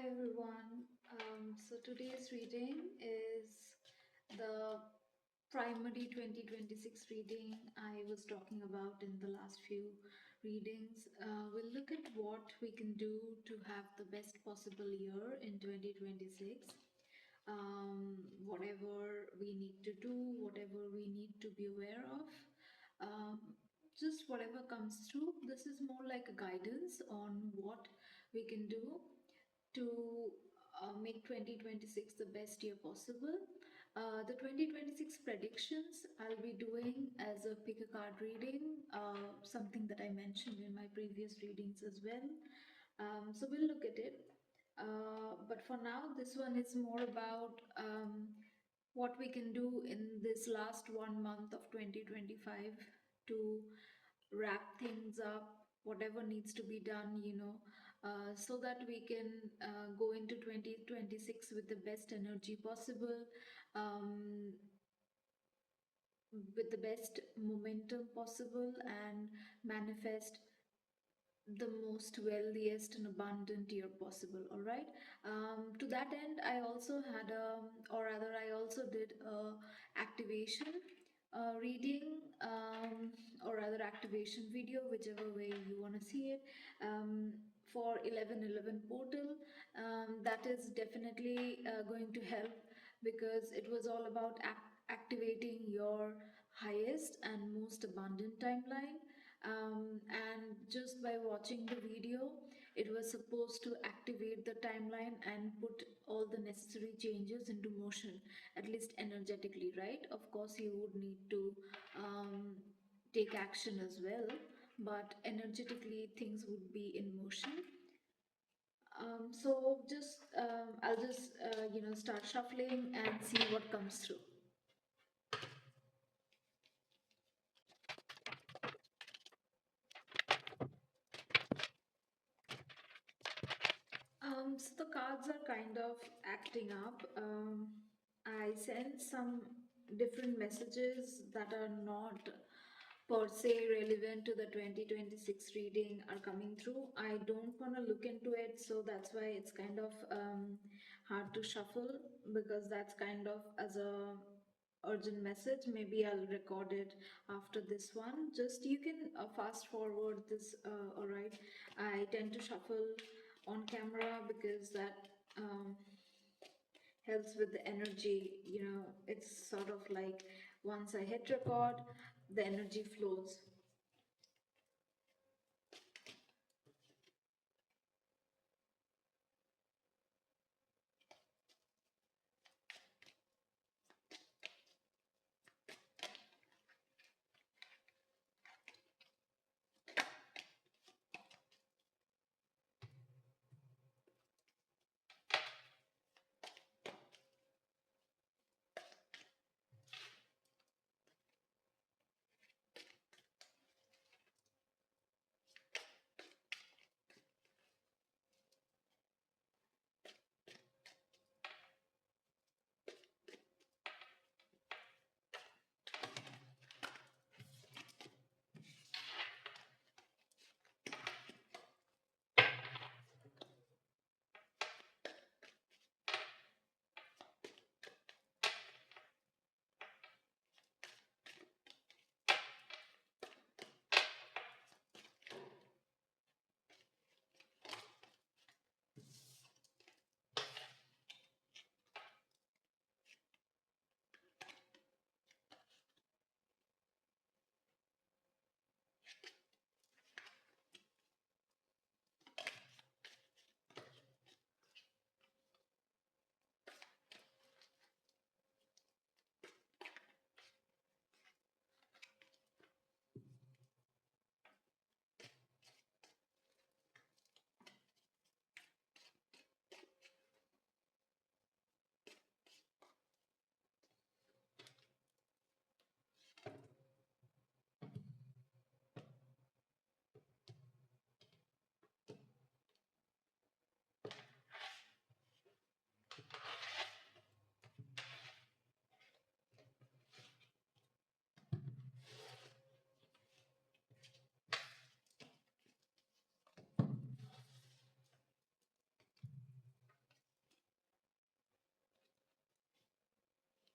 Hi everyone. So today's reading is the primary 2026 reading I was talking about in the last few readings. We'll look at what we can do to have the best possible year in 2026. Whatever we need to do, whatever we need to be aware of, um, just whatever comes through. This is more like a guidance on what we can do to make 2026 the best year possible. The 2026 predictions I'll be doing as a pick a card reading, something that I mentioned in my previous readings as well. So we'll look at it. But for now, this one is more about what we can do in this last 1 month of 2025 to wrap things up, whatever needs to be done, so that we can go into 2026 with the best energy possible, um, with the best momentum possible, and manifest the most wealthiest and abundant year possible. All right. To that end, I also had or rather I also did a activation reading, or rather activation video, whichever way you want to see it, for 1111 portal. That is definitely going to help, because it was all about activating your highest and most abundant timeline. And just by watching the video, it was supposed to activate the timeline and put all the necessary changes into motion, at least energetically, right? Of course, you would need to take action as well, but energetically, things would be in motion. So just I'll just start shuffling and see what comes through. So the cards are kind of acting up. I sense some different messages that are not per se relevant to the 2026 reading are coming through. I don't want to look into it, so that's why it's kind of hard to shuffle, because that's kind of as a urgent message. Maybe I'll record it after this one. Just you can fast forward this. All right. I tend to shuffle on camera because that helps with the energy. It's sort of like once I hit record, the energy flows.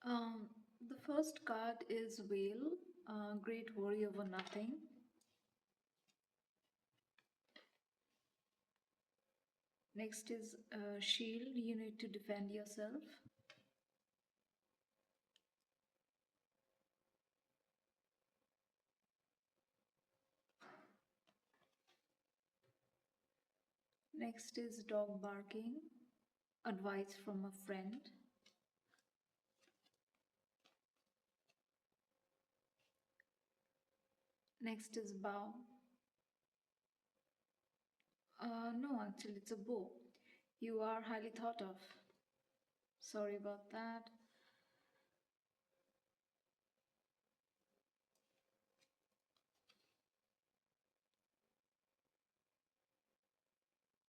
Um, the first card is Whale, Great Worry Over Nothing. Next is Shield, you need to defend yourself. Next is Dog Barking, Advice from a Friend. Next is Bow. No, actually, it's a bow. You are highly thought of. Sorry about that.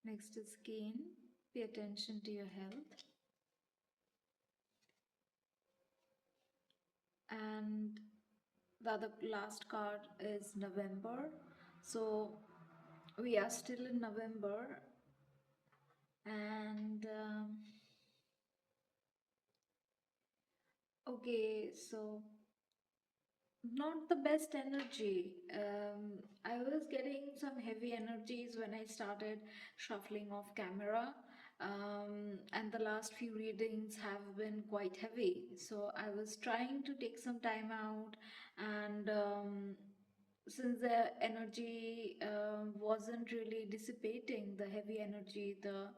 Next is Cane. Pay attention to your health. And the other last card is November. So we are still in November, and okay, so not the best energy. I was getting some heavy energies when I started shuffling off camera. And the last few readings have been quite heavy. So I was trying to take some time out, and since the energy wasn't really dissipating, the heavy energy, the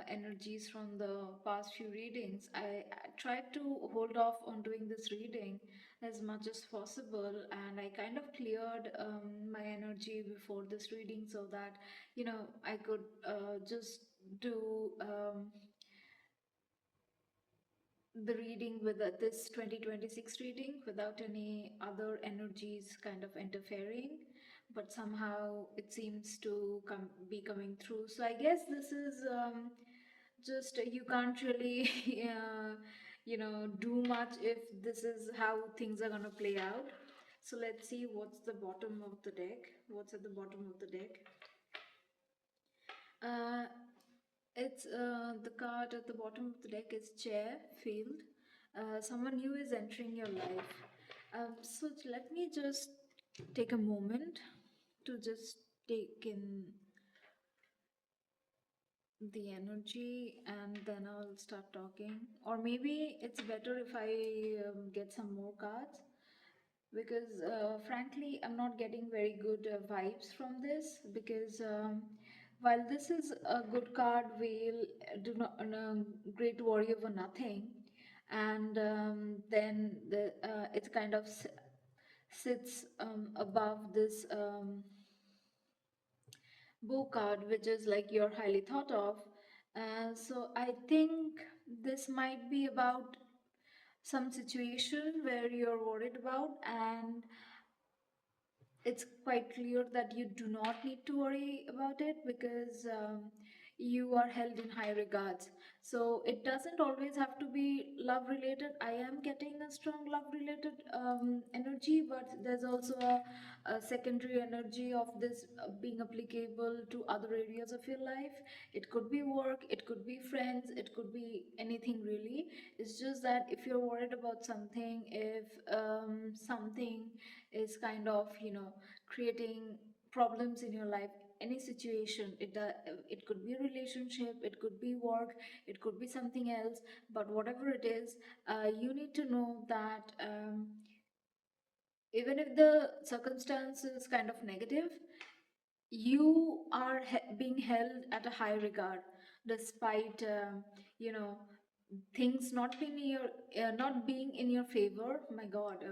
energies from the past few readings, I tried to hold off on doing this reading as much as possible, and I kind of cleared my energy before this reading so that I could just do the reading with this 2026 reading without any other energies kind of interfering, but somehow it seems to be coming through. So I guess this is just you can't really do much if this is how things are going to play out. So let's see what's the bottom of the deck, what's at the bottom of the deck. uh, it's the card at the bottom of the deck is Chair Field. Someone new is entering your life. So let me just take a moment to just take in the energy, and then I'll start talking. Or maybe it's better if I get some more cards, because frankly I'm not getting very good vibes from this, because while this is a good card, will do not great worry over nothing, and then it kind of sits above this bow card, which is like you're highly thought of. So I think this might be about some situation where you're worried about, and it's quite clear that you do not need to worry about it, because you are held in high regards. So it doesn't always have to be love related. I am getting a strong love related energy, but there's also a secondary energy of this being applicable to other areas of your life. It could be work, it could be friends, it could be anything really. It's just that if you're worried about something, if something is kind of creating problems in your life, any situation, it could be a relationship, it could be work, it could be something else, but whatever it is, you need to know that even if the circumstance is kind of negative, you are being held at a high regard, despite you know things not being in your favor. My god,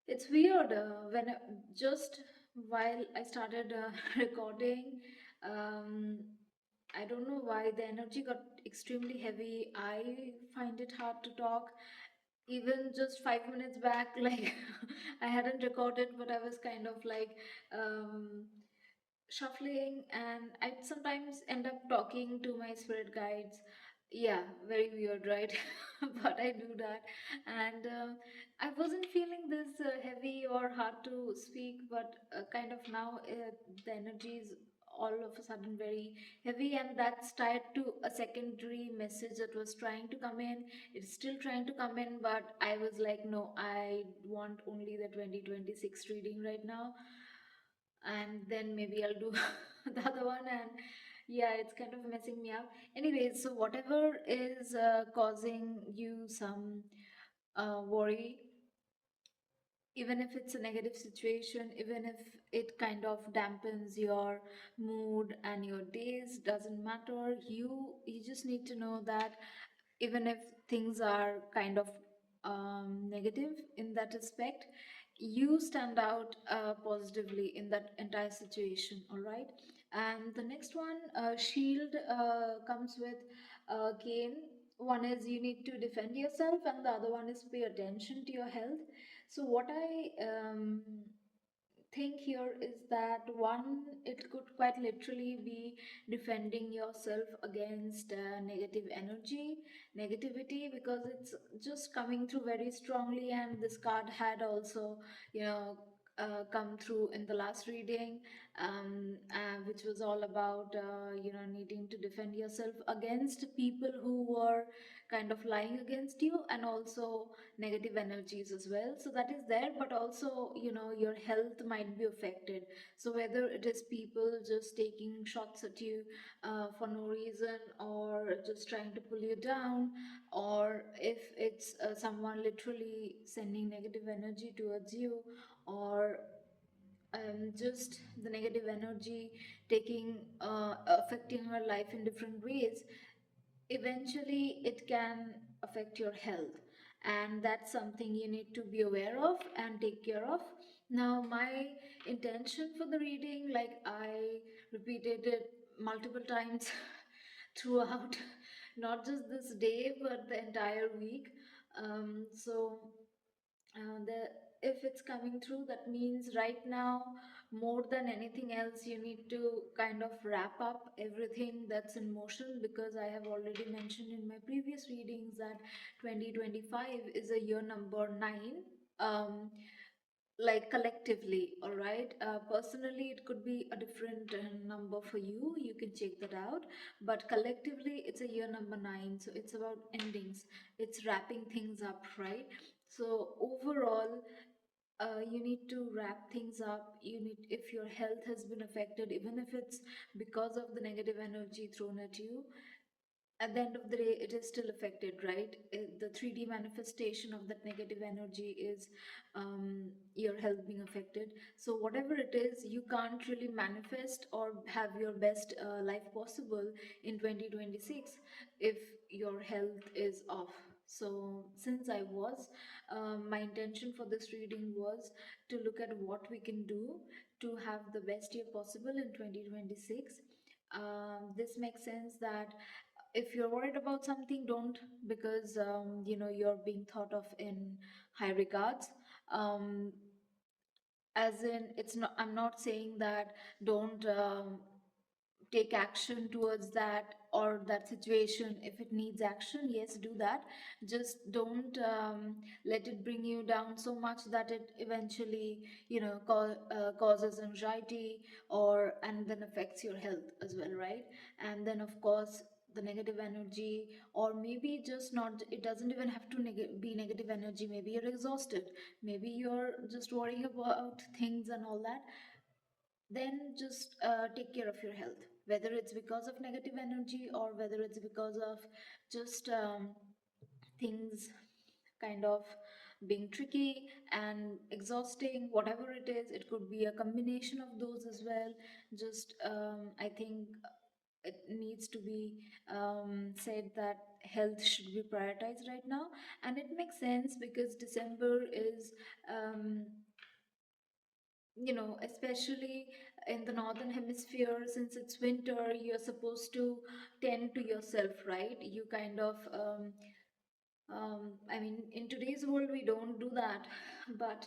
it's weird when just while I started recording, um, I don't know why the energy got extremely heavy. I find it hard to talk. Even just 5 minutes back, like I hadn't recorded, but I was kind of like um, shuffling, and I'd sometimes end up talking to my spirit guides. Yeah, very weird, right? But I do that, and I wasn't feeling this heavy or hard to speak, but kind of now the energy is all of a sudden very heavy, and that's tied to a secondary message that was trying to come in. It's still trying to come in, but I was like, no, I want only the 2026 reading right now, and then maybe I'll do the other one. And yeah, it's kind of messing me up. Anyways, so whatever is causing you some worry, even if it's a negative situation, even if it kind of dampens your mood and your days, doesn't matter. You just need to know that even if things are kind of negative in that aspect, you stand out positively in that entire situation. All right. And the next one, shield, comes with gain. One is you need to defend yourself, and the other one is pay attention to your health. So what I think here is that one, it could quite literally be defending yourself against negative energy, negativity, because it's just coming through very strongly. And this card had also, you know, come through in the last reading, which was all about, needing to defend yourself against people who were kind of lying against you, and also negative energies as well. So that is there, but also, your health might be affected. So whether it is people just taking shots at you for no reason, or just trying to pull you down, or if it's someone literally sending negative energy towards you, or just the negative energy taking affecting your life in different ways, eventually it can affect your health. And that's something you need to be aware of and take care of. Now, my intention for the reading, like I repeated it multiple times throughout, not just this day but the entire week. So the if it's coming through, that means right now, more than anything else, you need to kind of wrap up everything that's in motion, because I have already mentioned in my previous readings that 2025 is a year number 9. um, like collectively, all right. Personally, it could be a different number for you, you can check that out, but collectively it's a year number 9, so it's about endings, it's wrapping things up, right? So overall, you need to wrap things up. You need, if your health has been affected, even if it's because of the negative energy thrown at you, at the end of the day it is still affected, right? The 3D manifestation of that negative energy is your health being affected. So whatever it is, you can't really manifest or have your best life possible in 2026 if your health is off. So since I was my intention for this reading was to look at what we can do to have the best year possible in 2026. This makes sense that if you're worried about something, don't, because you're being thought of in high regards. um, as in, it's not, I'm not saying that don't take action towards that or that situation. If it needs action, yes, do that. Just don't let it bring you down so much that it eventually causes anxiety, or and then affects your health as well, right? And then of course the negative energy, or maybe just not, it doesn't even have to be negative energy. Maybe you're exhausted, maybe you're just worrying about things and all that. Then just take care of your health, whether it's because of negative energy or whether it's because of just things kind of being tricky and exhausting. Whatever it is, it could be a combination of those as well. Just I think it needs to be said that health should be prioritized right now. And it makes sense because December is especially in the northern hemisphere, since it's winter, you're supposed to tend to yourself, right? You kind of I mean, in today's world we don't do that, but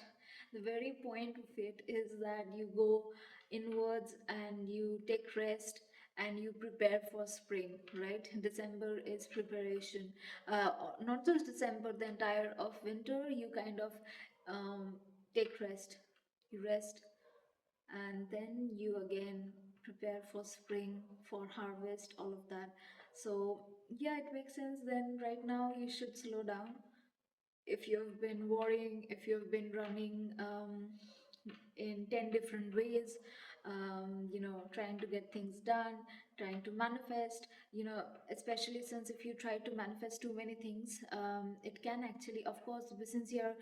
the very point of it is that you go inwards and you take rest and you prepare for spring, right? December is preparation. Not just December, the entire of winter, you kind of take rest, you rest, and then you again prepare for spring, for harvest, all of that. So yeah, it makes sense. Then right now you should slow down. If you've been worrying, if you've been running in 10 different ways, trying to get things done, trying to manifest, especially since if you try to manifest too many things, it can actually, of course, since you're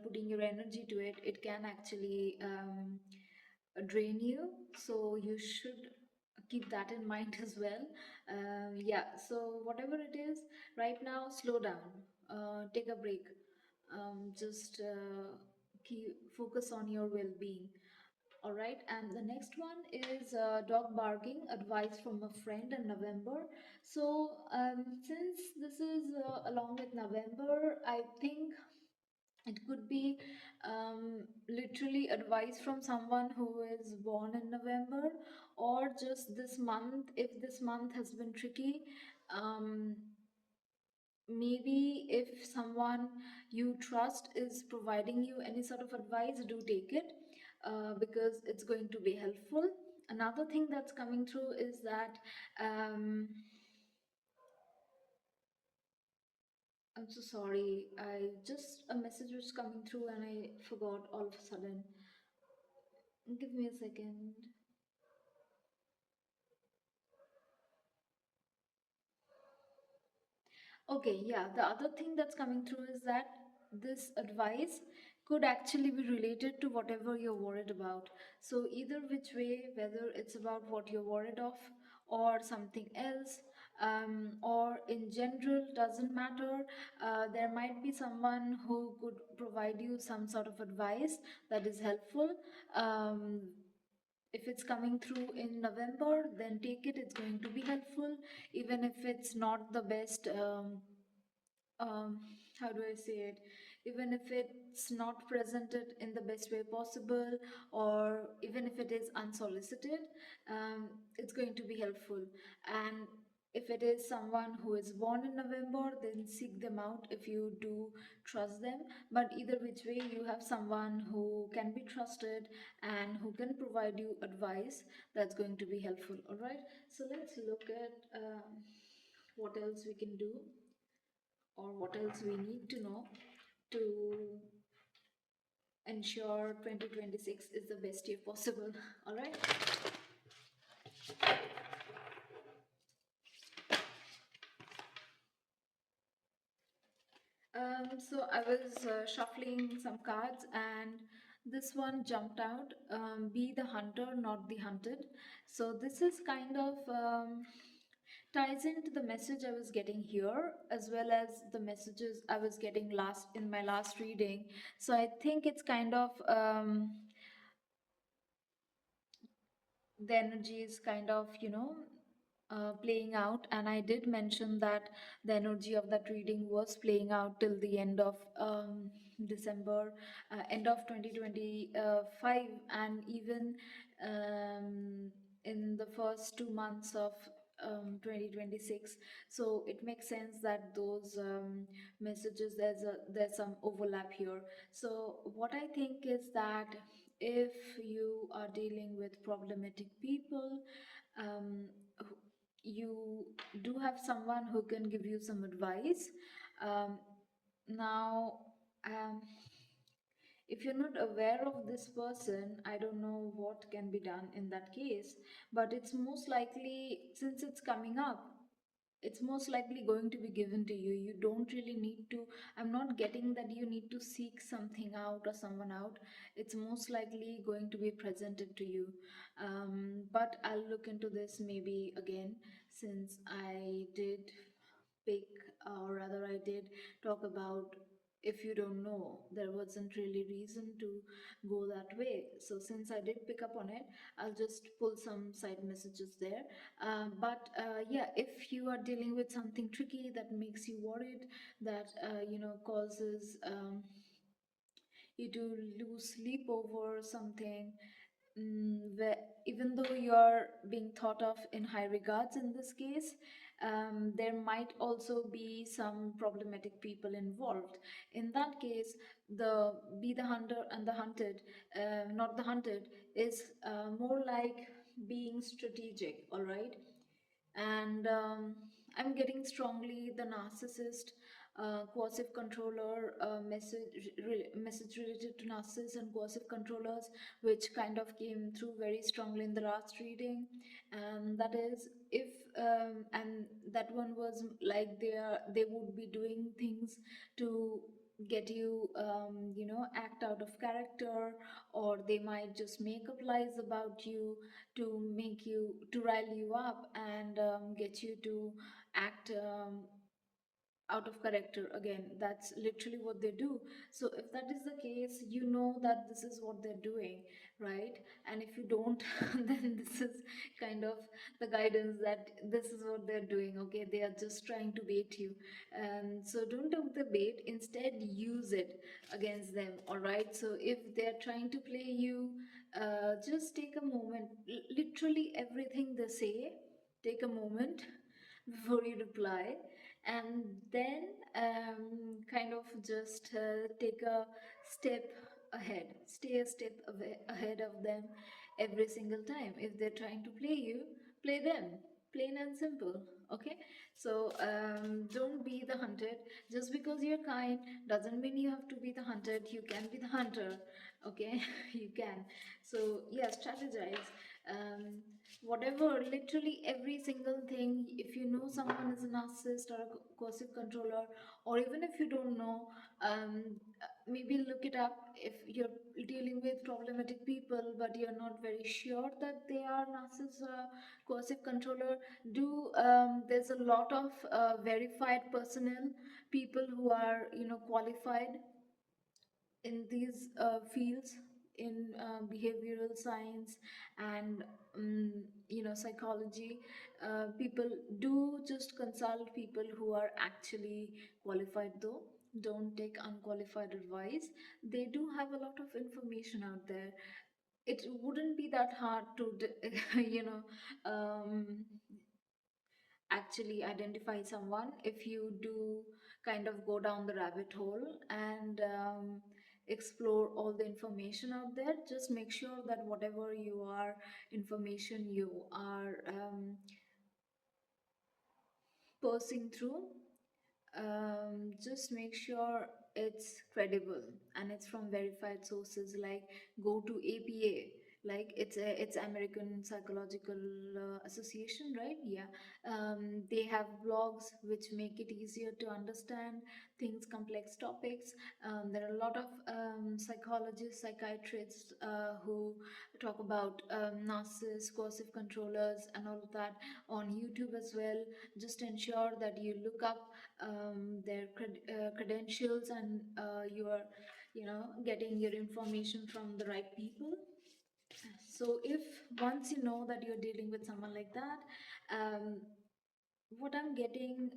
putting your energy to it, it can actually drain you. So you should keep that in mind as well. Yeah, so whatever it is, right now, slow down, take a break, just keep focus on your well-being. All right, and the next one is dog barking, advice from a friend in November. So since this is along with November, I think it could be literally advice from someone who is born in November, or just this month. If this month has been tricky, um, maybe if someone you trust is providing you any sort of advice, do take it, because it's going to be helpful. Another thing that's coming through is that I'm so sorry. I just a message was coming through and I forgot all of a sudden. Give me a second. Okay, yeah, the other thing that's coming through is that this advice could actually be related to whatever you're worried about. So, either which way, whether it's about what you're worried of or something else, or in general, doesn't matter. There might be someone who could provide you some sort of advice that is helpful. Um, if it's coming through in November, then take it, it's going to be helpful, even if it's not the best. Um, how do I say it? Even if it's not presented in the best way possible, or even if it is unsolicited, it's going to be helpful. And if it is someone who is born in November, then seek them out if you do trust them. But either which way, you have someone who can be trusted and who can provide you advice that's going to be helpful. All right. So let's look at what else we can do, or what else we need to know to ensure 2026 is the best year possible. All right. So I was shuffling some cards and this one jumped out. Be the hunter, not the hunted. So this is kind of ties into the message I was getting here, as well as the messages I was getting last in my last reading. So I think it's kind of the energy is kind of playing out, and I did mention that the energy of that reading was playing out till the end of December, end of 2025, and even in the first 2 months of 2026. So it makes sense that those messages, there's some overlap here. So what I think is that if you are dealing with problematic people, um, you do have someone who can give you some advice. Um, now, um, if you're not aware of this person, I don't know what can be done in that case, but it's most likely, since it's coming up, it's most likely going to be given to you. You don't really need to, I'm not getting that you need to seek something out or someone out. It's most likely going to be presented to you. But I'll look into this maybe again, since I did pick, or rather I did talk about, if you don't know, there wasn't really reason to go that way. So since I did pick up on it, I'll just pull some side messages there. But yeah, if you are dealing with something tricky that makes you worried, that causes you to lose sleep over something, where even though you're being thought of in high regards in this case, there might also be some problematic people involved. In that case, the be the hunter and the hunted, not the hunted, is more like being strategic, all right? And I'm getting strongly the narcissist, coercive controller, message related to narcissists and coercive controllers, which kind of came through very strongly in the last reading. And that is, if and that one was like they would be doing things to get you, act out of character, or they might just make up lies about you to make you, to rile you up, and get you to act out of character again. That's literally what they do. So if that is the case, you know that this is what they're doing, right? And if you don't, then this is kind of the guidance that this is what they're doing. Okay, they are just trying to bait you, and so don't take the bait, instead use it against them, all right? So if they're trying to play you, just take a moment. Literally everything they say, take a moment before you reply, and then kind of just take a step ahead, stay a step ahead of them every single time. If they're trying to play you, play them, plain and simple. Okay, so don't be the hunted. Just because you're kind doesn't mean you have to be the hunted. You can be the hunter. Okay, you can. So yeah, strategize. um, Whatever, literally every single thing. If you know someone is a narcissist or a coercive controller, or even if you don't know, maybe look it up. If you're dealing with problematic people but you're not very sure that they are narcissist or coercive controller, do there's a lot of verified personnel, people who are, qualified in these fields, in behavioral science and psychology. People do just consult people who are actually qualified, though. Don't take unqualified advice. They do have a lot of information out there. It wouldn't be that hard to actually identify someone if you do kind of go down the rabbit hole and explore all the information out there. Just make sure that whatever you are information you are passing through, just make sure it's credible and it's from verified sources. Like, go to APA, like it's American Psychological Association, right? Yeah. They have blogs which make it easier to understand things, complex topics. There are a lot of psychologists, psychiatrists who talk about narcissists, coercive controllers and all of that on YouTube as well. Just ensure that you look up their credentials, and you are, getting your information from the right people. So if once you know that you're dealing with someone like that, what I'm getting,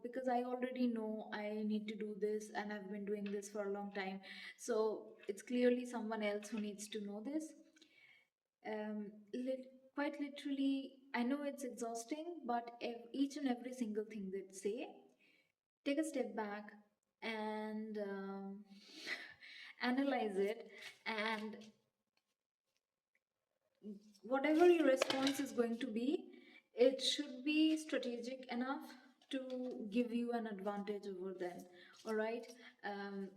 because I already know I need to do this and I've been doing this for a long time, so it's clearly someone else who needs to know this. um, Quite literally, I know it's exhausting, but each and every single thing they say, take a step back and analyze it, and whatever your response is going to be, it should be strategic enough to give you an advantage over them. All right.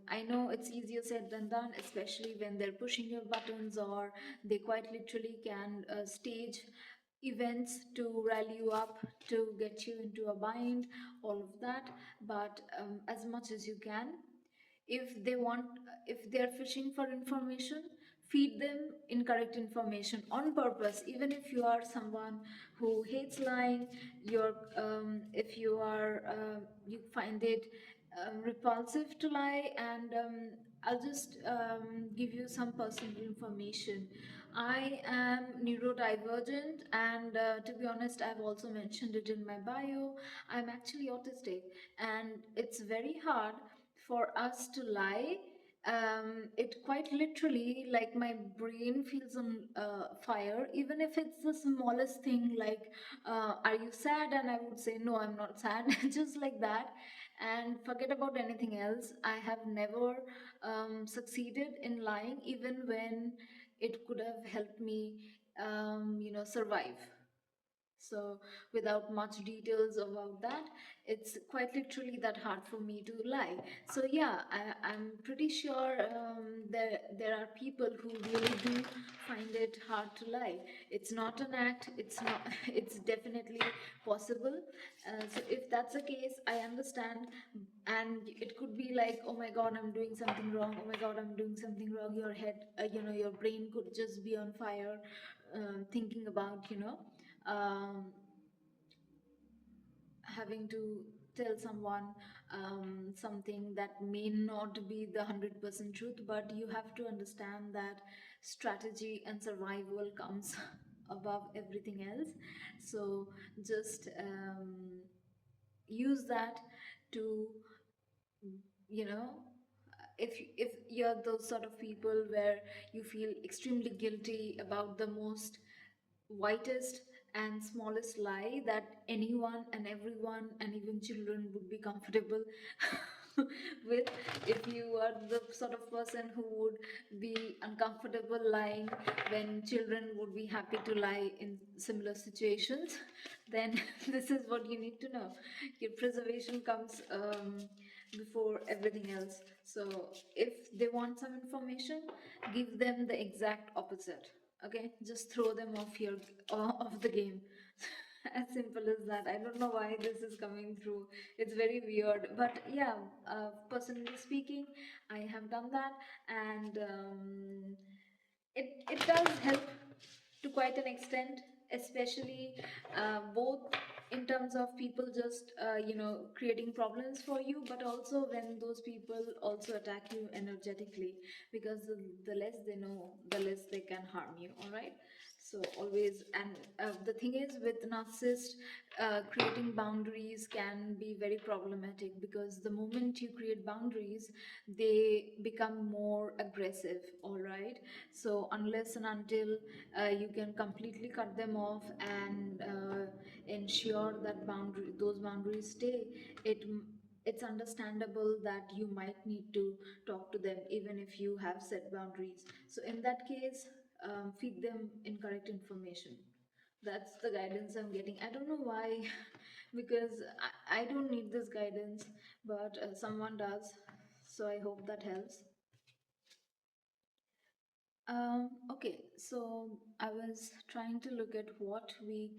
I know it's easier said than done, especially when they're pushing your buttons, or they quite literally can stage events to rally you up, to get you into a bind, all of that. But as much as you can, if they want, if they're fishing for information, feed them incorrect information on purpose. Even if you are someone who hates lying, you're if you are you find it repulsive to lie, and I'll just give you some personal information. I am neurodivergent, and to be honest, I've also mentioned it in my bio. I'm actually autistic, and it's very hard for us to lie. It quite literally, like, my brain feels on fire, even if it's the smallest thing, like, are you sad? And I would say, no, I'm not sad, just like that, and forget about anything else. I have never succeeded in lying, even when it could have helped me survive. So, without much details about that, it's quite literally that hard for me to lie. So, yeah, I'm pretty sure there are people who really do find it hard to lie. It's not an act. It's not. It's definitely possible. So, if that's the case, I understand. And it could be like, oh my God, I'm doing something wrong. Oh my God, I'm doing something wrong. Your head, your brain could just be on fire, thinking about, having to tell someone something that may not be the 100% truth, but you have to understand that strategy and survival comes above everything else. So just use that to, you know if you're those sort of people where you feel extremely guilty about the most whitest and smallest lie that anyone and everyone and even children would be comfortable with. If you are the sort of person who would be uncomfortable lying when children would be happy to lie in similar situations, then this is what you need to know. Your preservation comes before everything else. So if they want some information, give them the exact opposite. Okay, just throw them off the game. As simple as that. I don't know why this is coming through. It's very weird, but yeah, personally speaking, I have done that. And it does help to quite an extent, especially both in terms of people just creating problems for you, but also when those people also attack you energetically, because the less they know, the less they can harm you. All right. So always, and the thing is with narcissists, creating boundaries can be very problematic, because the moment you create boundaries, they become more aggressive. All right. So unless and until you can completely cut them off and ensure that those boundaries stay, it it's understandable that you might need to talk to them even if you have set boundaries. So in that case, feed them incorrect information. That's the guidance I'm getting. I don't know why, because I don't need this guidance, but someone does. So I hope that helps. Okay, so I was trying to look at what we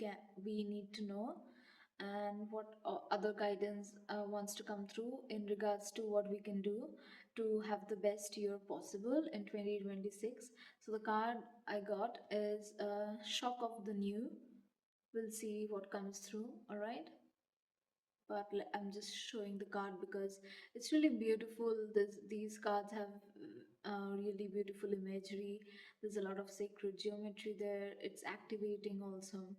need to know, and what other guidance wants to come through in regards to what we can do to have the best year possible in 2026. So the card I got is Shock of the New. We'll see what comes through. All right, but I'm just showing the card because it's really beautiful. These cards have really beautiful imagery. There's a lot of sacred geometry there. It's activating also.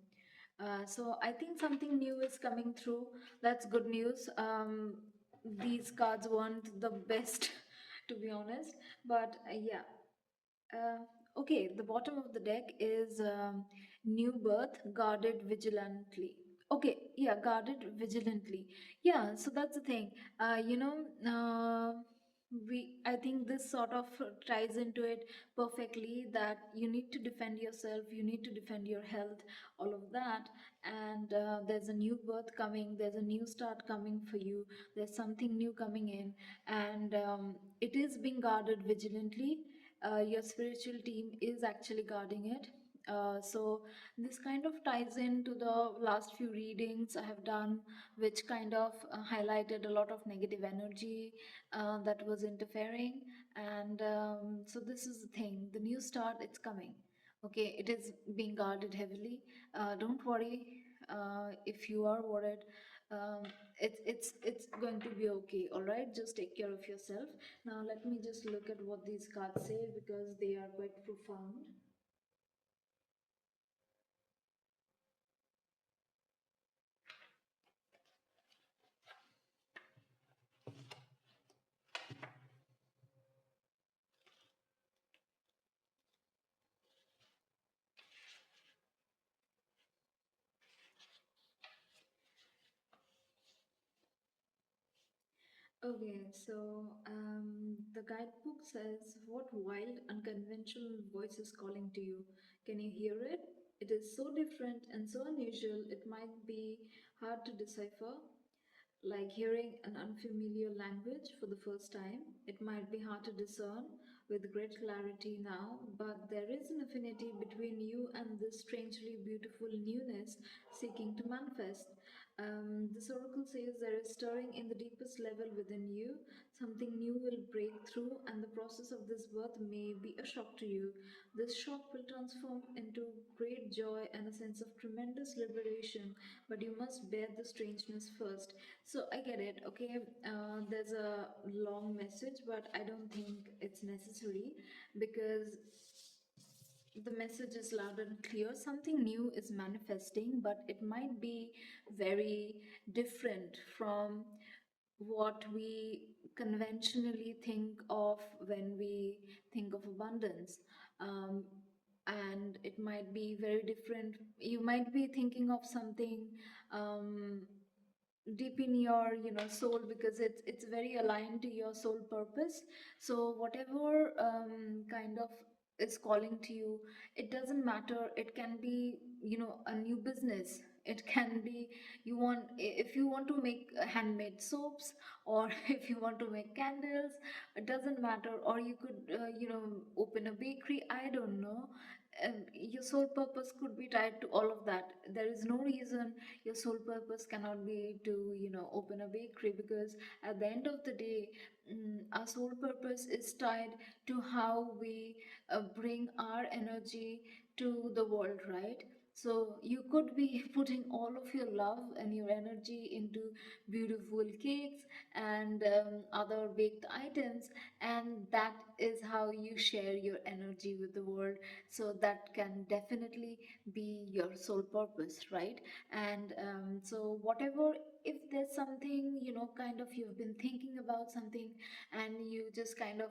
So I think something new is coming through. That's good news. These cards weren't the best, to be honest, but yeah. Okay, the bottom of the deck is new birth, guarded vigilantly. Okay, yeah, guarded vigilantly. Yeah, so that's the thing. I think this sort of ties into it perfectly, that you need to defend yourself, you need to defend your health, all of that. And there's a new birth coming, there's a new start coming for you, there's something new coming in, and it is being guarded vigilantly. Your spiritual team is actually guarding it. So this kind of ties into the last few readings I have done, which kind of highlighted a lot of negative energy that was interfering. And so this is the thing, the new start, it's coming. Okay, it is being guarded heavily. Don't worry if you are worried. um, it's going to be okay. All right, just take care of yourself. Now let me just look at what these cards say, because they are quite profound. Okay, so the guidebook says, "What wild, unconventional voice is calling to you? Can you hear it? It is so different and so unusual, it might be hard to decipher." Like hearing an unfamiliar language for the first time, it might be hard to discern with great clarity now, but there is an affinity between you and this strangely beautiful newness seeking to manifest. This oracle says there is stirring in the deepest level within you. Something new will break through, and the process of this birth may be a shock to you. This shock will transform into great joy and a sense of tremendous liberation, but you must bear the strangeness first. So I get it, okay. There's a long message, but I don't think it's necessary because the message is loud and clear. Something new is manifesting, but it might be very different from what we conventionally think of when we think of abundance. Um, and it might be very different. You might be thinking of something um, deep in your soul, because it's very aligned to your soul purpose. So whatever kind of is calling to you, it doesn't matter. It can be a new business. It can be, if you want to make handmade soaps, or if you want to make candles, it doesn't matter. Or you could open a bakery, I don't know. Your soul purpose could be tied to all of that. There is no reason your sole purpose cannot be to open a bakery, because at the end of the day, our sole purpose is tied to how we bring our energy to the world, right? So you could be putting all of your love and your energy into beautiful cakes and other baked items, and that is how you share your energy with the world. So that can definitely be your sole purpose, right? And so whatever, if there's something kind of you've been thinking about something, and you just kind of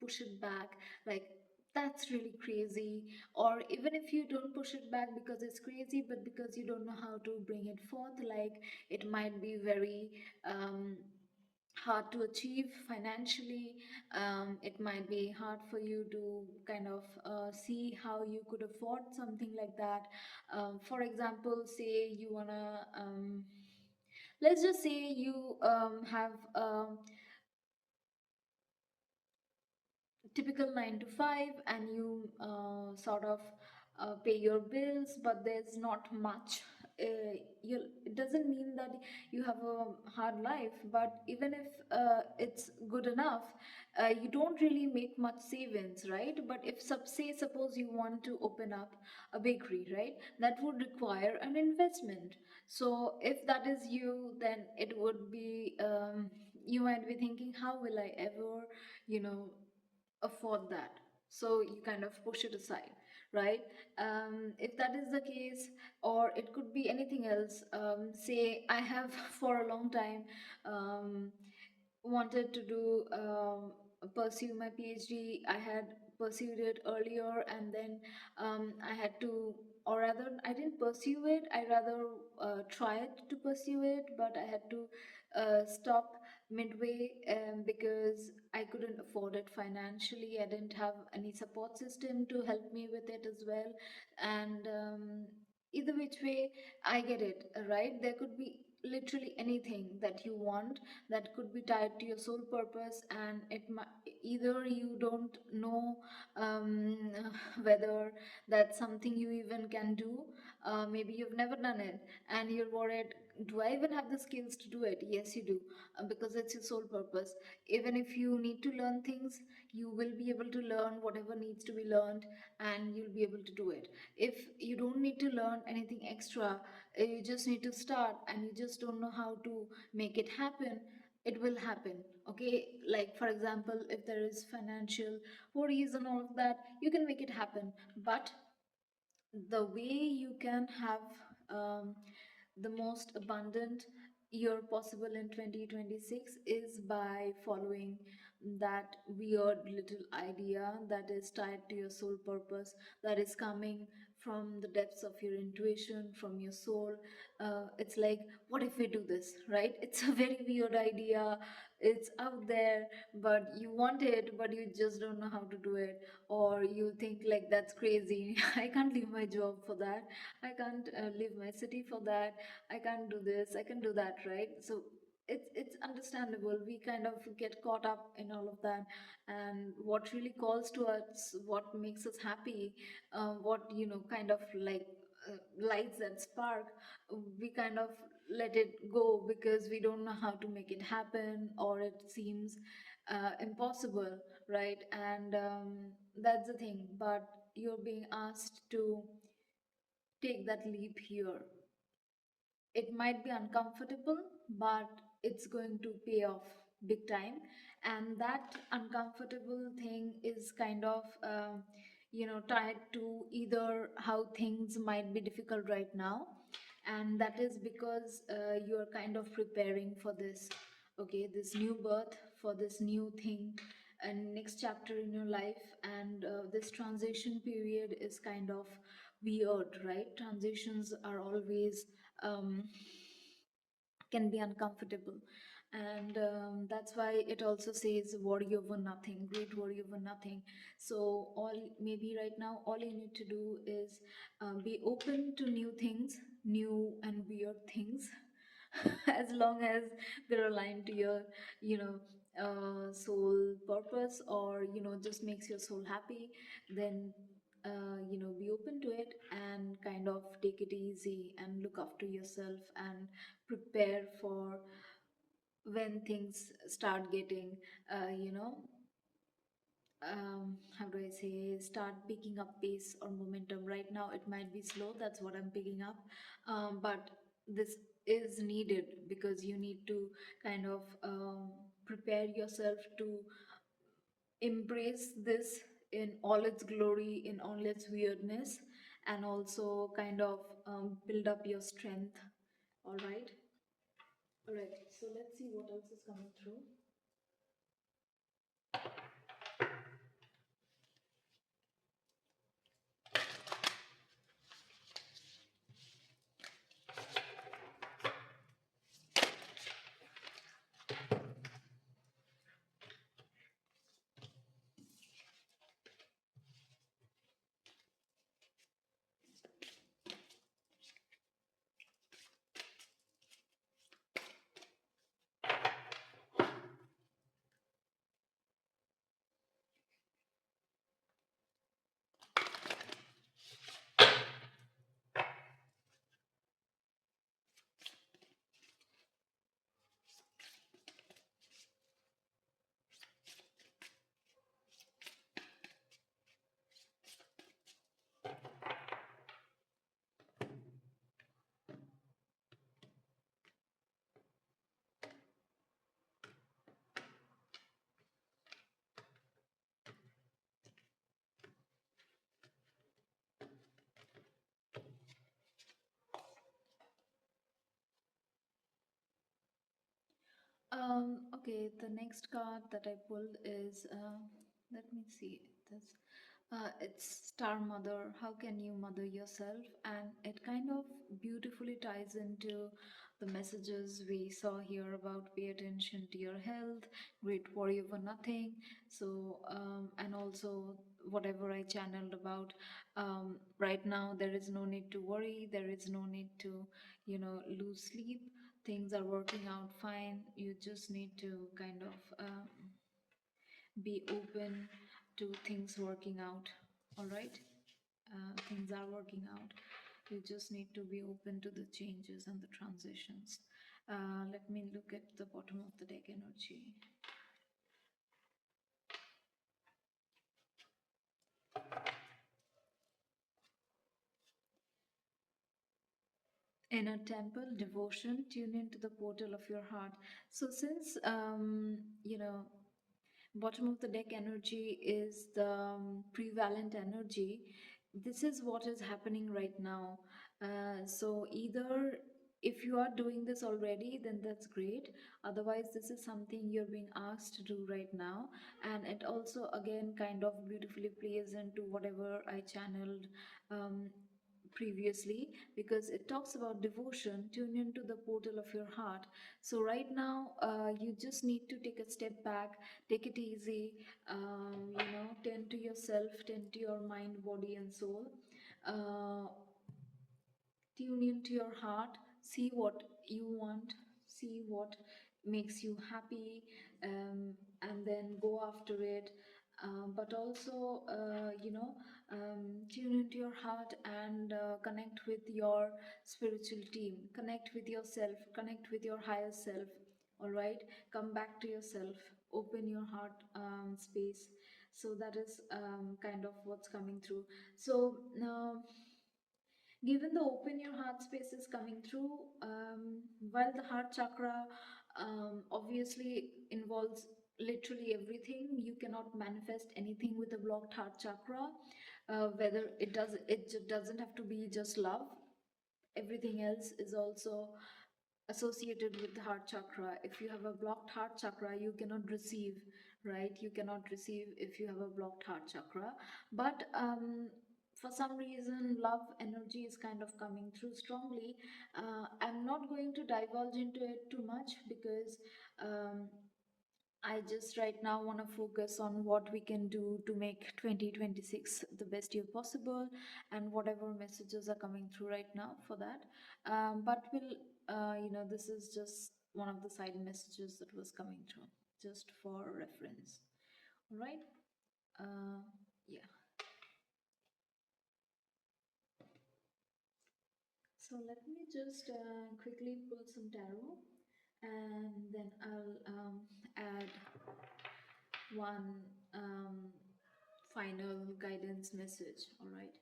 push it back, like that's really crazy. Or even if you don't push it back because it's crazy, but because you don't know how to bring it forth, like it might be very hard to achieve financially. It might be hard for you to kind of see how you could afford something like that. For example, say you wanna let's just say you have typical 9 to 5, and you sort of pay your bills, but there's not much. It doesn't mean that you have a hard life, but even if it's good enough, you don't really make much savings, right? But if say suppose you want to open up a bakery, right, that would require an investment. So if that is you, then it would be you might be thinking, how will I ever you know afford that? So you kind of push it aside, right? If that is the case, or it could be anything else. Say I have for a long time um, wanted to do pursue my PhD. I had pursued it earlier, and then I had to, or rather, I didn't pursue it. I rather tried to pursue it, but I had to stop midway because I couldn't afford it financially. I didn't have any support system to help me with it as well, and either which way, I get it, right? There could be literally anything that you want that could be tied to your sole purpose, and either you don't know um, whether that's something you even can do. Maybe you've never done it, and you're worried, do I even have the skills to do it? Yes, you do, because it's your sole purpose. Even if you need to learn things, you will be able to learn whatever needs to be learned, and you'll be able to do it. If you don't need to learn anything extra, you just need to start, and you just don't know how to make it happen, it will happen. Okay, like for example, if there is financial worries and all of that, you can make it happen. But the way you can have the most abundant year possible in 2026 is by following that weird little idea that is tied to your soul purpose, that is coming from the depths of your intuition, from your soul. It's like, what if we do this, right? It's a very weird idea. It's out there, but you want it, but you just don't know how to do it. Or you think like, that's crazy. I can't leave my job for that. I can't leave my city for that. I can't do this. I can do that, right? So it's understandable. We kind of get caught up in all of that, and what really calls to us, what makes us happy, what kind of like lights that spark, we kind of let it go because we don't know how to make it happen, or it seems impossible, right? And that's the thing. But you're being asked to take that leap here. It might be uncomfortable, but it's going to pay off big time. And that uncomfortable thing is kind of tied to either how things might be difficult right now, and that is because you're kind of preparing for this, okay, this new birth, for this new thing and next chapter in your life. And this transition period is kind of weird, right? Transitions are always um, can be uncomfortable. And that's why it also says worry over nothing, great worry over nothing. So all, maybe right now all you need to do is be open to new things, new and weird things, as long as they're aligned to your you know soul purpose, or just makes your soul happy. Then be open to it, and kind of take it easy and look after yourself, and prepare for when things start getting uh, you know how do I say, start picking up pace or momentum. Right now it might be slow, that's what I'm picking up. But this is needed because you need to kind of prepare yourself to embrace this in all its glory, in all its weirdness, and also kind of build up your strength. All right. All right. So let's see what else is coming through. Okay, the next card that I pulled is, let me see this. It's Star Mother. How can you mother yourself? And it kind of beautifully ties into the messages we saw here about pay attention to your health, great worry over nothing. So, and also whatever I channeled about, right now, there is no need to worry, there is no need to, lose sleep. Things are working out fine. You just need to kind of be open to things working out. All right. Things are working out. You just need to be open to the changes and the transitions. Let me look at the bottom of the deck energy. Inner temple, devotion, tune into the portal of your heart. So since bottom of the deck energy is the prevalent energy, this is what is happening right now. So either, if you are doing this already, then that's great. Otherwise, this is something you're being asked to do right now. And it also again kind of beautifully plays into whatever I channeled. previously, because it talks about devotion. Tune into the portal of your heart. So right now, you just need to take a step back, take it easy, tend to yourself, tend to your mind, body, and soul. Uh, Tune into your heart, see what you want, see what makes you happy, and then go after it. But also, tune into your heart and connect with your spiritual team, connect with yourself, connect with your higher self. All right, come back to yourself, open your heart space. So that is kind of what's coming through. So now, given the open your heart space is coming through, while the heart chakra obviously involves literally everything, you cannot manifest anything with a blocked heart chakra. Whether it doesn't have to be just love. Everything else is also associated with the heart chakra. If you have a blocked heart chakra, you cannot receive, right? You cannot receive if you have a blocked heart chakra. But for some reason, love energy is kind of coming through strongly. I'm not going to divulge into it too much because um, I just right now want to focus on what we can do to make 2026 the best year possible, and whatever messages are coming through right now for that. But this is just one of the side messages that was coming through, just for reference. All right. Uh, yeah. So let me just quickly pull some tarot, and then I'll add one final guidance message. All right.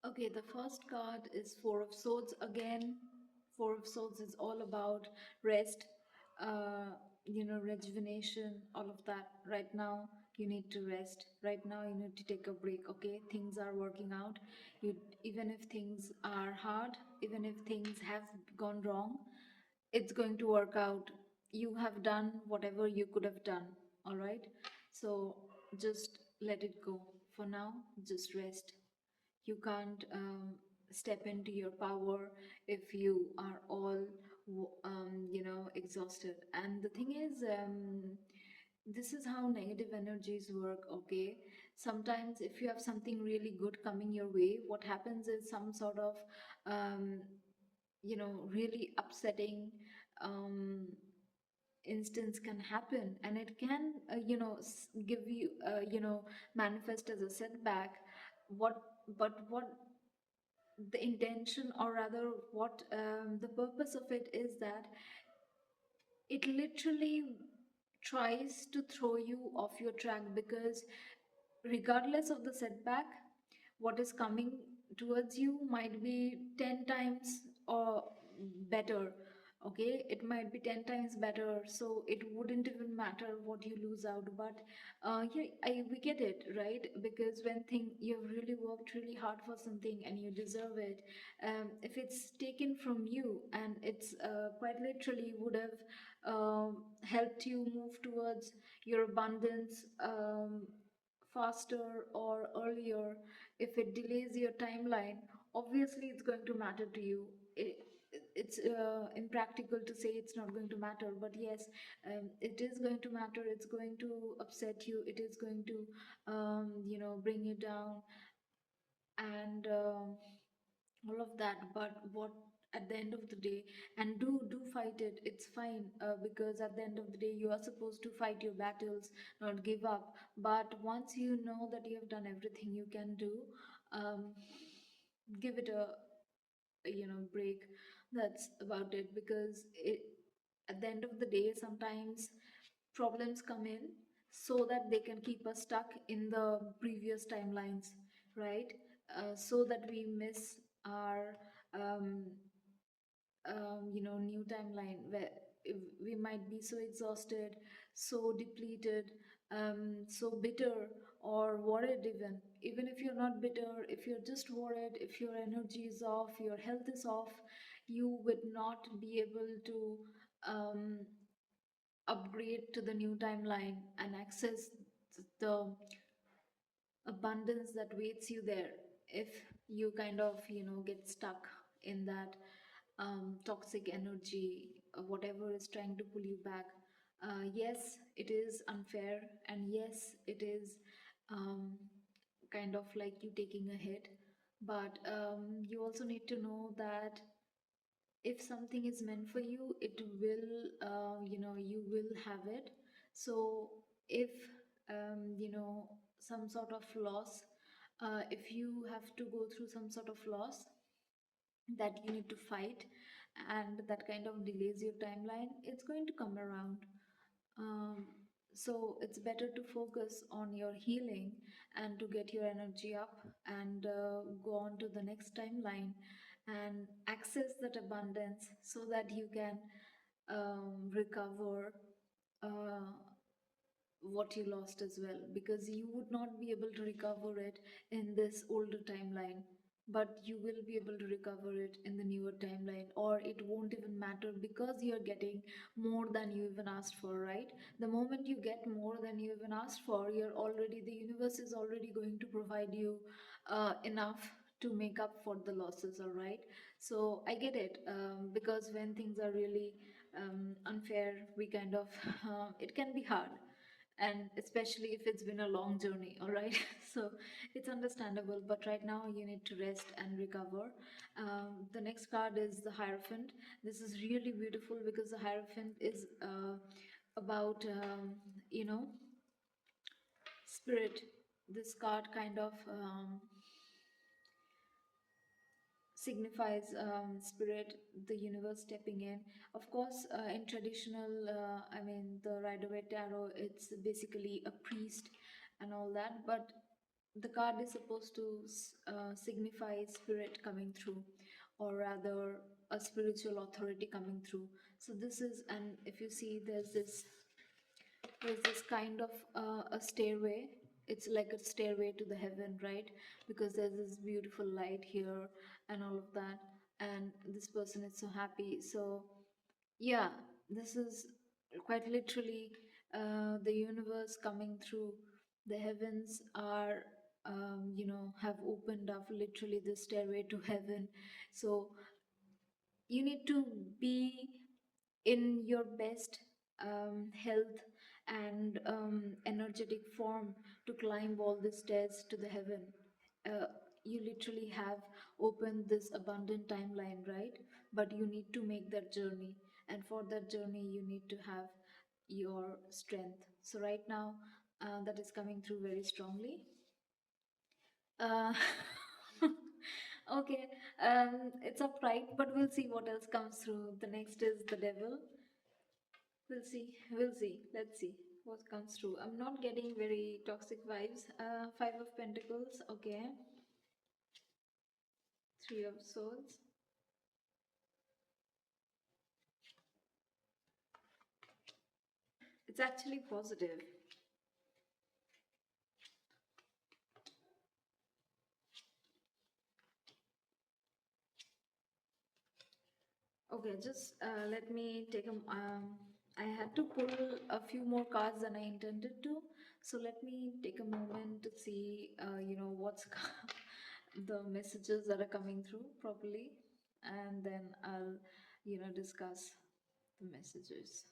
Okay, the first card is Four of Swords again. Four of Swords is all about rest, rejuvenation, all of that. Right now, you need to rest. Right now, you need to take a break. Okay, things are working out. You, even if things are hard, even if things have gone wrong, it's going to work out. You have done whatever you could have done. All right, so just let it go. For now, just rest. You can't step into your power if you are all exhausted. And the thing is, this is how negative energies work. Okay, sometimes if you have something really good coming your way, what happens is some sort of really upsetting um, instance can happen, and it can give you manifest as a setback. what what the intention, or rather what the purpose of it is, that it literally tries to throw you off your track, because regardless of the setback, what is coming towards you might be 10 times or better. Okay, it might be 10 times better, so it wouldn't even matter what you lose out. But yeah, we get it, right? Because when you've really worked really hard for something and you deserve it, if it's taken from you, and it's quite literally would have helped you move towards your abundance faster or earlier, if it delays your timeline, obviously it's going to matter to you. It's impractical to say it's not going to matter, but yes, it is going to matter. It's going to upset you. It is going to bring you down, and all of that. But what, at the end of the day, and do fight it, it's fine, because at the end of the day you are supposed to fight your battles, not give up. But once you know that you have done everything you can do, um, give it a break. That's about it, because at the end of the day, sometimes problems come in so that they can keep us stuck in the previous timelines, right? So that we miss our um, new timeline, where we might be so exhausted, so depleted, so bitter, or worried. Even if you're not bitter, if you're just worried, if your energy is off, your health is off, you would not be able to um, upgrade to the new timeline and access the abundance that waits you there, if you kind of get stuck in that toxic energy, whatever is trying to pull you back. Yes, it is unfair, and yes, it is um, kind of like you taking a hit, but you also need to know that if something is meant for you, it will you will have it. So if some sort of loss, if you have to go through some sort of loss that you need to fight, and that kind of delays your timeline, it's going to come around. um, so it's better to focus on your healing and to get your energy up, and go on to the next timeline and access that abundance, so that you can recover uh, what you lost as well, because you would not be able to recover it in this older timeline, but you will be able to recover it in the newer timeline, or it won't even matter, because you're getting more than you even asked for, right? The moment you get more than you even asked for, the universe is already going to provide you enough to make up for the losses, all right? So I get it, because when things are really unfair, we kind of it can be hard, and especially if it's been a long journey, all right? So it's understandable, but right now you need to rest and recover. The next card is the Hierophant. This is really beautiful, because the Hierophant is about spirit. This card kind of signifies spirit, the universe stepping in. Of course, in traditional, I mean, the Rider Waite tarot, it's basically a priest and all that, but the card is supposed to signify spirit coming through, or rather a spiritual authority coming through. So this is, and if you see, there's this kind of a stairway. It's like a stairway to the heaven, right? Because there's this beautiful light here and all of that, and this person is so happy. So yeah, this is quite literally the universe coming through. The heavens are have opened up, literally the stairway to heaven. So you need to be in your best health and energetic form to climb all the stairs to the heaven. You literally have opened this abundant timeline, right? But you need to make that journey, and for that journey you need to have your strength. So right now, that is coming through very strongly. Uh, okay, it's upright, but we'll see what else comes through. The next is the devil. We'll see. We'll see. Let's see what comes through. I'm not getting very toxic vibes. Five of Pentacles. Okay. Three of Swords. It's actually positive. Okay, just let me take a. I had to pull a few more cards than I intended to, so let me take a moment to see, what's the messages that are coming through properly, and then I'll, discuss the messages.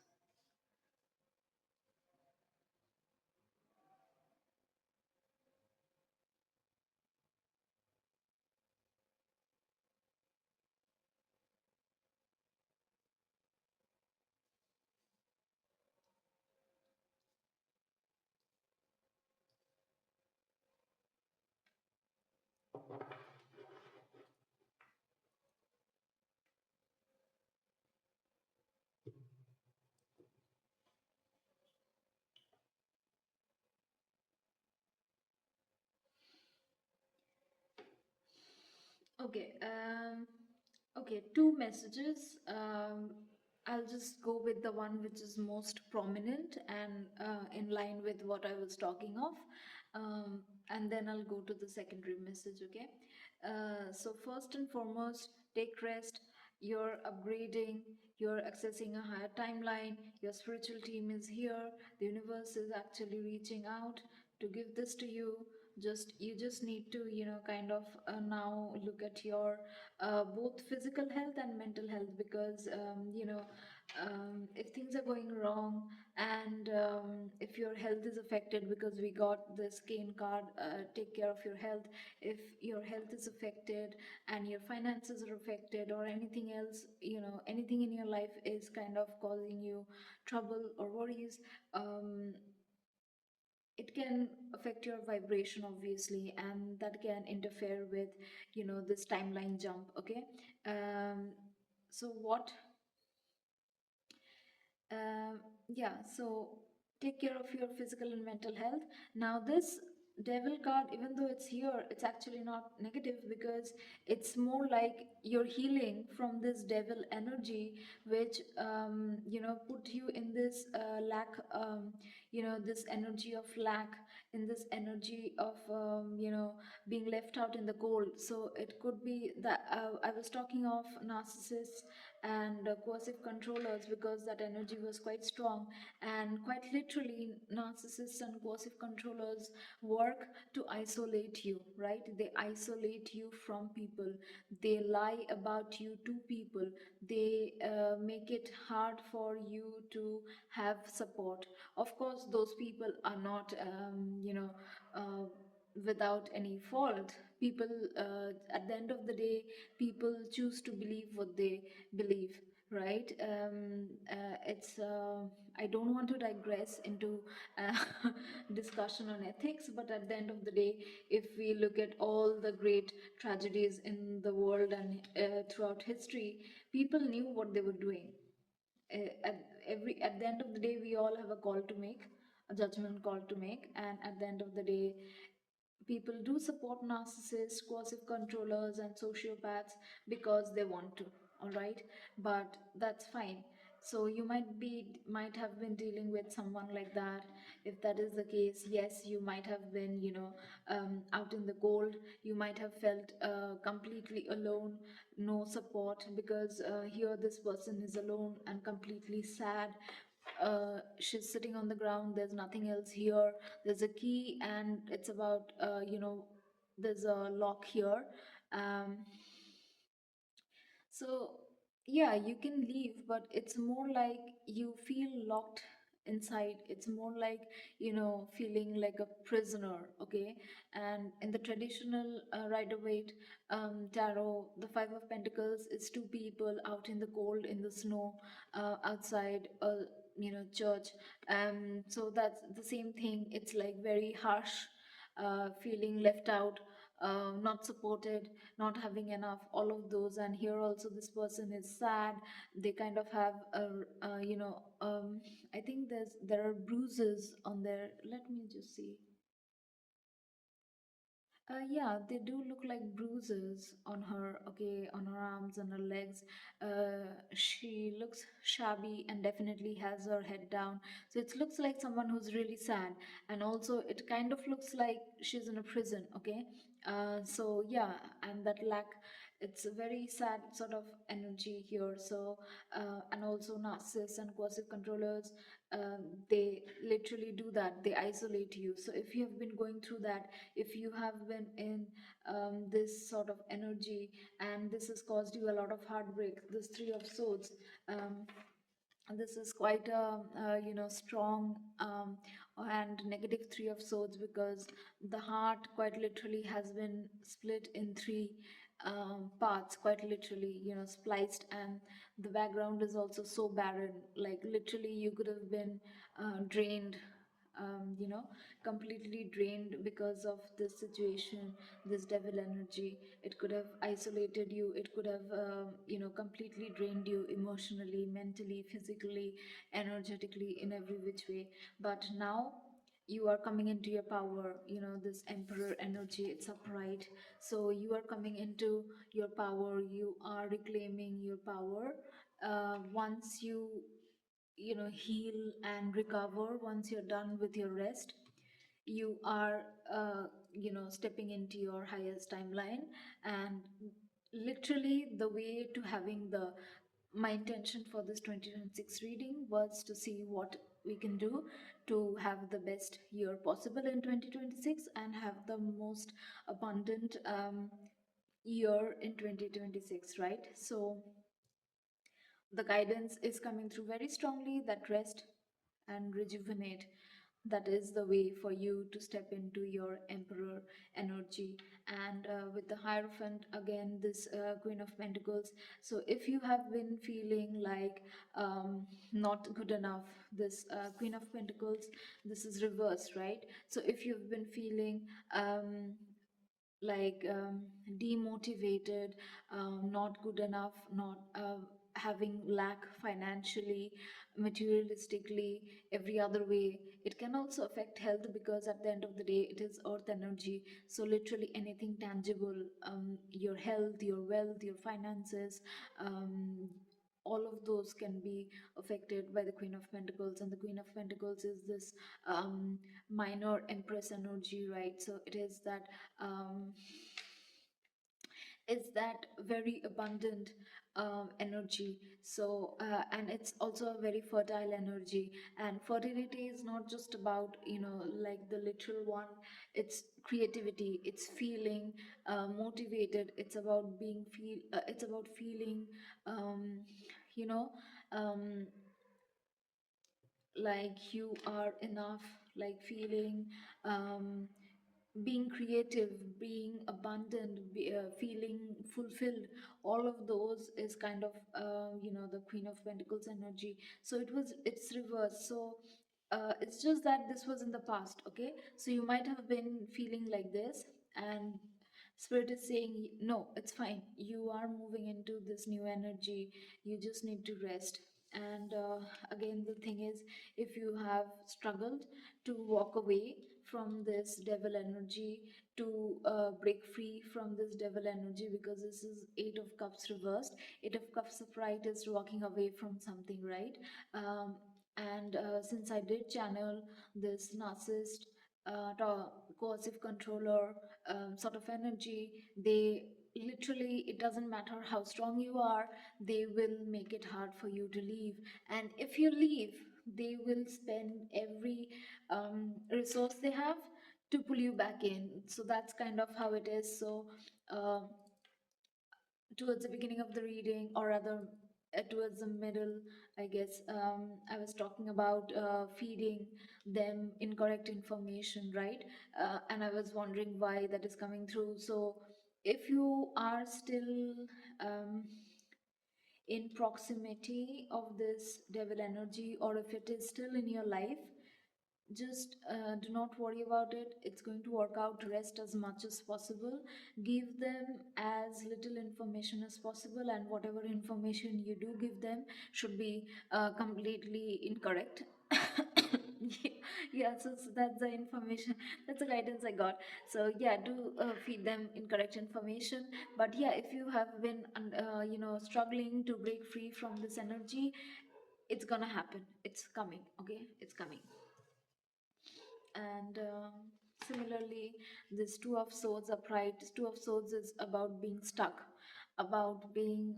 Okay, okay, two messages. I'll just go with the one which is most prominent and in line with what I was talking of. And then I'll go to the secondary message, okay? So, first and foremost, take rest. You're upgrading, you're accessing a higher timeline, your spiritual team is here, the universe is actually reaching out to give this to you. Just you just need to kind of now look at your both physical health and mental health, because if things are going wrong, and if your health is affected, because we got this cane card, take care of your health. If your health is affected and your finances are affected, or anything else, anything in your life is kind of causing you trouble or worries, it can affect your vibration, obviously, and that can interfere with this timeline jump. Okay. So what yeah, so take care of your physical and mental health. Now, this devil card, even though it's here, it's actually not negative, because it's more like you're healing from this devil energy, which put you in this lack, this energy of lack, in this energy of being left out in the cold. So it could be that I was talking of narcissists and coercive controllers, because that energy was quite strong. And quite literally, narcissists and coercive controllers work to isolate you, right? They isolate you from people, they lie about you to people, they make it hard for you to have support. Of course, those people are not uh, without any fault. People, at the end of the day, people choose to believe what they believe, right? It's I don't want to digress into discussion on ethics, but at the end of the day, if we look at all the great tragedies in the world and throughout history, people knew what they were doing. At the end of the day, we all have a call to make, a judgment call to make, and at the end of the day, people do support narcissists, coercive controllers, and sociopaths because they want to, all right? But that's fine. So you might have been dealing with someone like that. If that is the case, yes, you might have been, out in the cold. You might have felt completely alone, no support, because here this person is alone and completely sad. She's sitting on the ground, there's nothing else here, there's a key, and it's about there's a lock here. Um, so, yeah, you can leave, but it's more like you feel locked inside. It's more like, feeling like a prisoner, okay? And in the traditional Rider-Waite tarot, the Five of Pentacles is two people out in the cold, in the snow, outside. church. So that's the same thing. It's like very harsh, feeling left out, not supported, not having enough, all of those. And here also this person is sad. They kind of have I think there are bruises on their, let me just see. Yeah, they do look like bruises on her, okay, on her arms and her legs. She looks shabby and definitely has her head down. So it looks like someone who's really sad. And also, it kind of looks like she's in a prison, okay? So yeah, and that lack, it's a very sad sort of energy here. So, and also narcissists and coercive controllers, they literally do that. They isolate you. So if you have been going through that, if you have been in this sort of energy, and this has caused you a lot of heartbreak, this Three of Swords, um, this is quite a strong and negative Three of Swords, because the heart quite literally has been split in three parts, quite literally, spliced. And the background is also so barren, like literally you could have been drained, completely drained because of this situation, this devil energy. It could have isolated you, it could have, completely drained you emotionally, mentally, physically, energetically, in every which way. But now you are coming into your power, this emperor energy, it's upright. So you are coming into your power, you are reclaiming your power. Once you heal and recover, once you're done with your rest, you are stepping into your highest timeline. And literally the way to having the my intention for this 2026 reading was to see what we can do to have the best year possible in 2026 and have the most abundant year in 2026, right? So the guidance is coming through very strongly that rest and rejuvenate, that is the way for you to step into your emperor energy. And with the hierophant, again, this Queen of Pentacles. So if you have been feeling like not good enough, this Queen of Pentacles, this is reverse, right? So if you've been feeling like demotivated, not good enough, not having lack financially, materialistically, every other way. It can also affect health, because at the end of the day, it is earth energy. So literally anything tangible, your health, your wealth, your finances, all of those can be affected by the Queen of Pentacles. And the Queen of Pentacles is this minor Empress energy, right? So it is that very abundant energy. So and it's also a very fertile energy. And fertility is not just about, like the literal one. It's creativity, it's feeling motivated, it's about it's about feeling um, you know um, like you are enough, like feeling um, being creative, being abundant, feeling fulfilled. All of those is kind of the Queen of Pentacles energy. So it's reversed. So it's just that this was in the past, okay? So you might have been feeling like this, and Spirit is saying, no, it's fine. You are moving into this new energy. You just need to rest. And again, the thing is, if you have struggled to walk away from this devil energy, to break free from this devil energy, because this is Eight of Cups reversed. Eight of Cups upright is walking away from something, right? And since I did channel this narcissist, coercive controller sort of energy, they literally, it doesn't matter how strong you are, they will make it hard for you to leave. And if you leave, they will spend every resource they have to pull you back in. So that's kind of how it is. So uh, towards the beginning of the reading, or rather towards the middle, I guess, I was talking about feeding them incorrect information, right? And I was wondering why that is coming through. So if you are still um, in proximity of this devil energy, or if it is still in your life, just do not worry about it. It's going to work out. Rest as much as possible. Give them as little information as possible, and whatever information you do give them should be completely incorrect. Yeah, so that's the information, that's the guidance I got. So yeah, do feed them incorrect information. But yeah, if you have been struggling to break free from this energy, it's gonna happen. It's coming. Okay, it's coming. And similarly, this two of swords upright, this two of swords is about being stuck, about being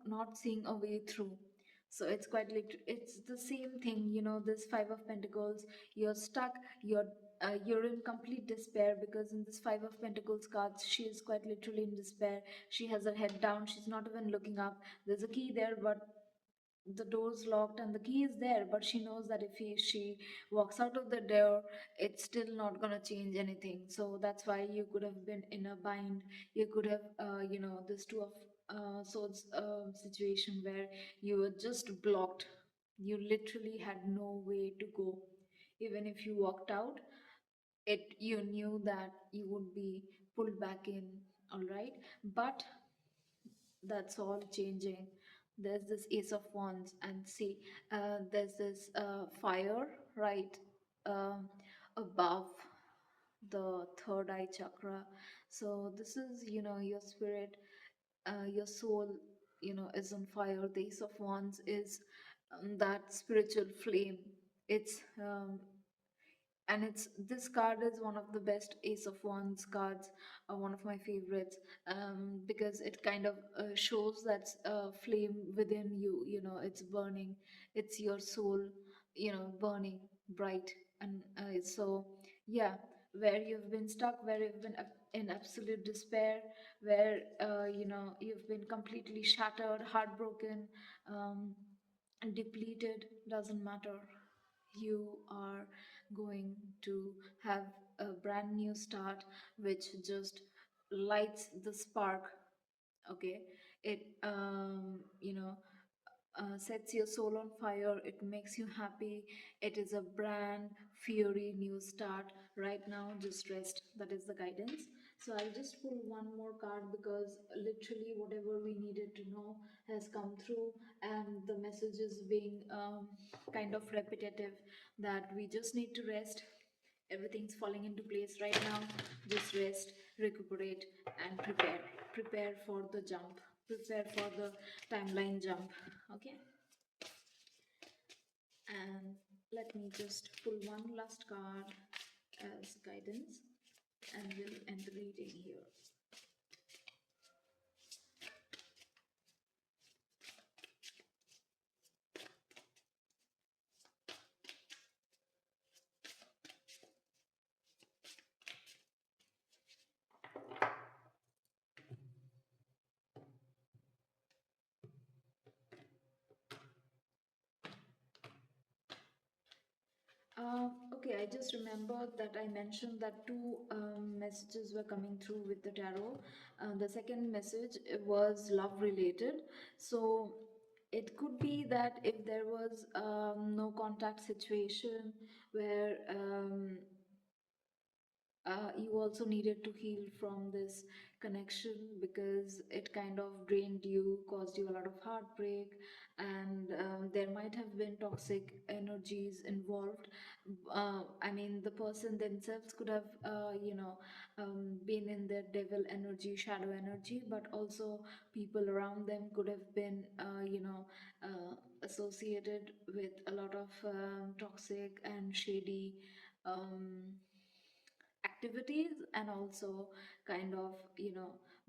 not seeing a way through. So it's quite it's the same thing, this five of pentacles. You're stuck, you're in complete despair, because in this five of pentacles cards, she is quite literally in despair. She has her head down, she's not even looking up. There's a key there, but the door's locked and the key is there, but she knows that if she walks out of the door, it's still not going to change anything. So that's why you could have been in a bind. You could have this two of swords situation where you were just blocked. You literally had no way to go. Even if you walked out, it you knew that you would be pulled back in. All right, but that's all changing. There's this ace of wands, and see, there's this fire right um above the third eye chakra. So this is, your spirit, your soul, is on fire. The ace of wands is that spiritual flame. It's and it's this card is one of the best ace of wands cards, one of my favorites, because it kind of shows that flame within you. It's burning, it's your soul, burning bright. And so yeah, where you've been stuck, where you've been in absolute despair, where you've been completely shattered, heartbroken, um, depleted, doesn't matter. You are going to have a brand new start, which just lights the spark. Okay, it sets your soul on fire. It makes you happy. It is a brand fury new start. Right now, just rest. That is the guidance. So I'll just pull one more card, because literally whatever we needed to know has come through, and the message is being kind of repetitive, that we just need to rest. Everything's falling into place right now. Just rest, recuperate, and prepare for the jump, prepare for the timeline jump. Okay, and let me just pull one last card as guidance, and we'll end the reading here. Okay, I just remembered that I mentioned that two messages were coming through with the tarot. The second message was love related. So it could be that if there was no contact situation, where you also needed to heal from this connection, because it kind of drained you, caused you a lot of heartbreak, and there might have been toxic energies involved. I mean, the person themselves could have, been in their devil energy, shadow energy, but also people around them could have been, associated with a lot of toxic and shady. Um, Activities, and also kind of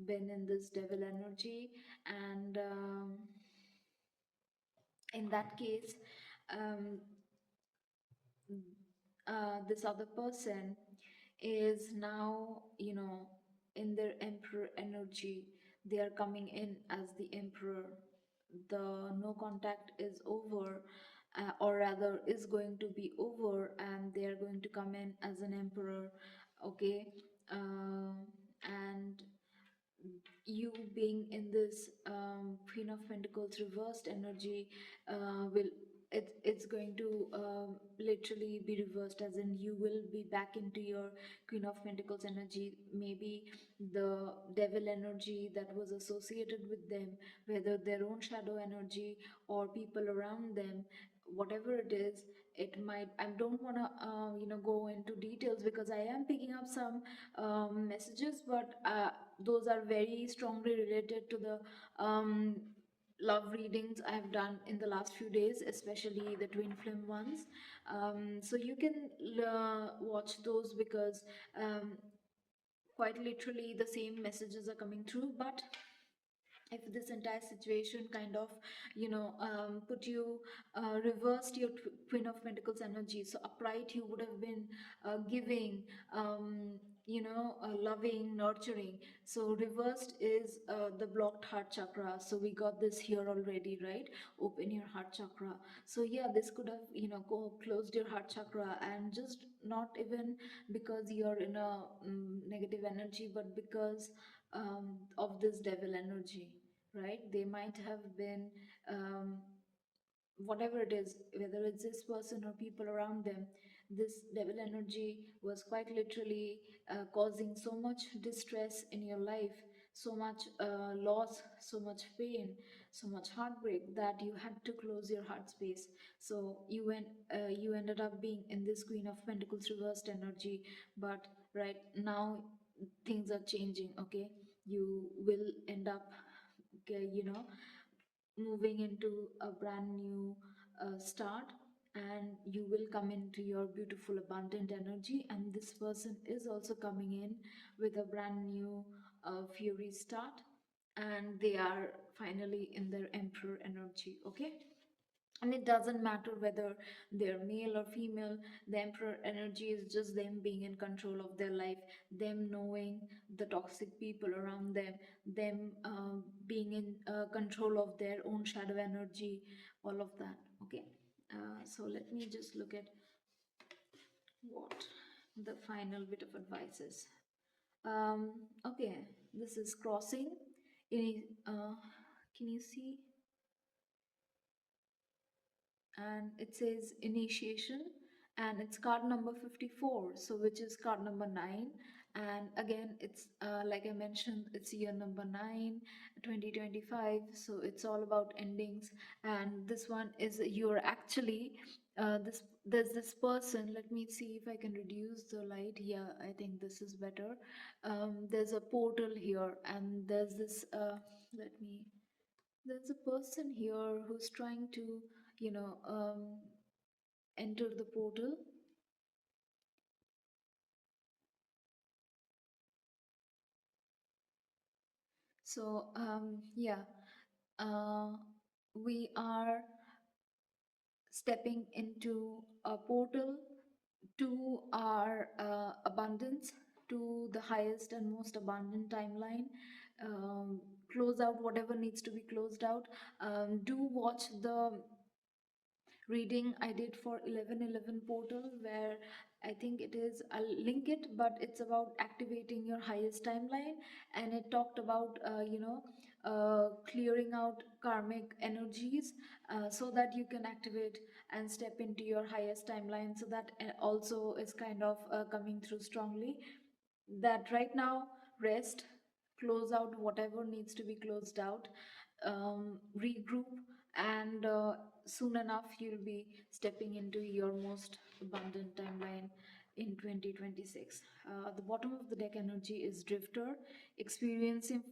been in this devil energy. And in that case, um, this other person is now, in their emperor energy. They are coming in as the emperor. The no contact is over, or rather is going to be over, and they are going to come in as an emperor. Okay, and you being in this Queen of Pentacles reversed energy will it's going to literally be reversed, as in you will be back into your Queen of Pentacles energy. Maybe the devil energy that was associated with them, whether their own shadow energy or people around them, whatever it is, it might, I don't want to go into details because I am picking up some messages, but those are very strongly related to the love readings I've done in the last few days, especially the twin flame ones. So you can watch those because quite literally the same messages are coming through. But if this entire situation kind of put you reversed your Queen of Pentacles energy, so upright you would have been giving, loving, nurturing. So reversed is the blocked heart chakra, so we got this here already, right? Open your heart chakra. So yeah, this could have closed your heart chakra, and just not even because you're in a negative energy, but because of this devil energy, right? They might have been whatever it is, whether it's this person or people around them, this devil energy was quite literally causing so much distress in your life, so much loss, so much pain, so much heartbreak, that you had to close your heart space. So you ended up being in this Queen of Pentacles reversed energy. But right now things are changing, okay? You will end up, okay, moving into a brand new start, and you will come into your beautiful abundant energy, and this person is also coming in with a brand new fury start, and they are finally in their emperor energy, okay? And it doesn't matter whether they're male or female. The emperor energy is just them being in control of their life, them knowing the toxic people around them being in control of their own shadow energy, all of that, okay? So let me just look at what the final bit of advice is. Okay, this is crossing in, can you see? And it says initiation, and it's card number 54, so which is card number 9. And again, it's like I mentioned, it's year number 9, 2025, so it's all about endings. And this one is you're actually this there's this person. Let me see if I can reduce the light. Yeah, I think this is better. There's a portal here, and there's this let me there's a person here who's trying to, enter the portal. So, yeah, uh, we are stepping into a portal to our abundance, to the highest and most abundant timeline. Close out whatever needs to be closed out. Do watch the reading I did for 1111 portal, where I think it is, I'll link it, but it's about activating your highest timeline. And it talked about, clearing out karmic energies so that you can activate and step into your highest timeline. So that also is kind of coming through strongly, that right now, rest, close out whatever needs to be closed out, regroup, and soon enough you'll be stepping into your most abundant timeline in 2026. The bottom of the deck energy is drifter, experiencing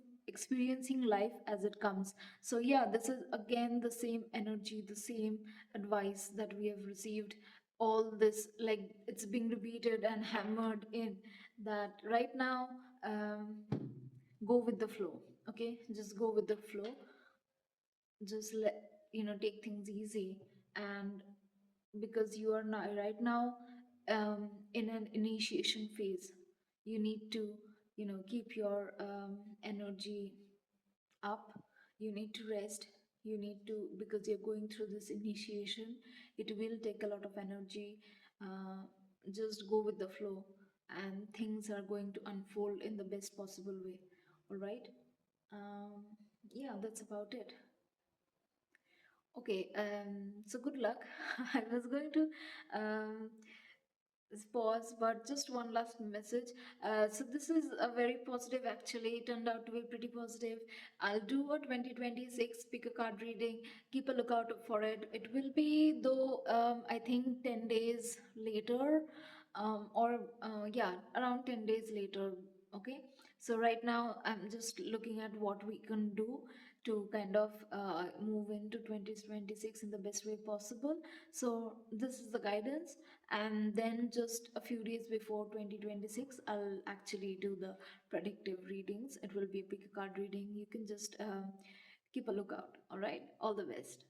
life as it comes. So yeah, this is again the same energy, the same advice that we have received all this, like it's being repeated and hammered in, that right now, go with the flow, okay? Just go with the flow, just let take things easy. And because you are not right now in an initiation phase, you need to keep your energy up. You need to rest, you need to, because you're going through this initiation, it will take a lot of energy. uh, just go with the flow, and things are going to unfold in the best possible way, all right? um, Yeah, that's about it. Okay, so good luck. I was going to um, pause, but just one last message. So this is a very positive, actually. It turned out to be pretty positive. I'll do a 2026 pick a card reading. Keep a lookout for it. It will be, though, I think 10 days later, or yeah, around 10 days later. Okay. So right now, I'm just looking at what we can do to kind of move into 2026 in the best way possible. So this is the guidance, and then just a few days before 2026 I'll actually do the predictive readings. It will be a pick a card reading. You can just keep a lookout. All right, all the best.